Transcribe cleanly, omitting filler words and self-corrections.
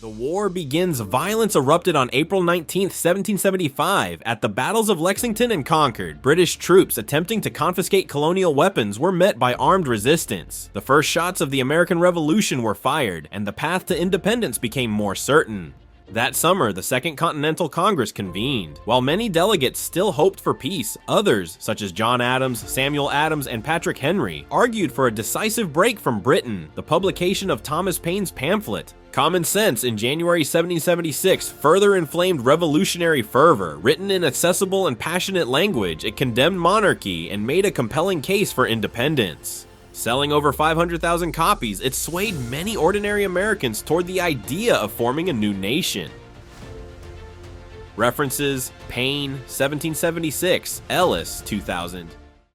The war begins. Violence erupted on April 19, 1775, at the battles of Lexington and Concord. British troops attempting to confiscate colonial weapons were met by armed resistance. The first shots of the American Revolution were fired, and the path to independence became more certain. That summer, the Second Continental Congress convened. While many delegates still hoped for peace, others, such as John Adams, Samuel Adams, and Patrick Henry, argued for a decisive break from Britain. The publication of Thomas Paine's pamphlet, Common Sense, in January 1776 further inflamed revolutionary fervor. Written in accessible and passionate language, it condemned monarchy and made a compelling case for independence. Selling over 500,000 copies, it swayed many ordinary Americans toward the idea of forming a new nation. References: Paine, 1776, Ellis, 2000.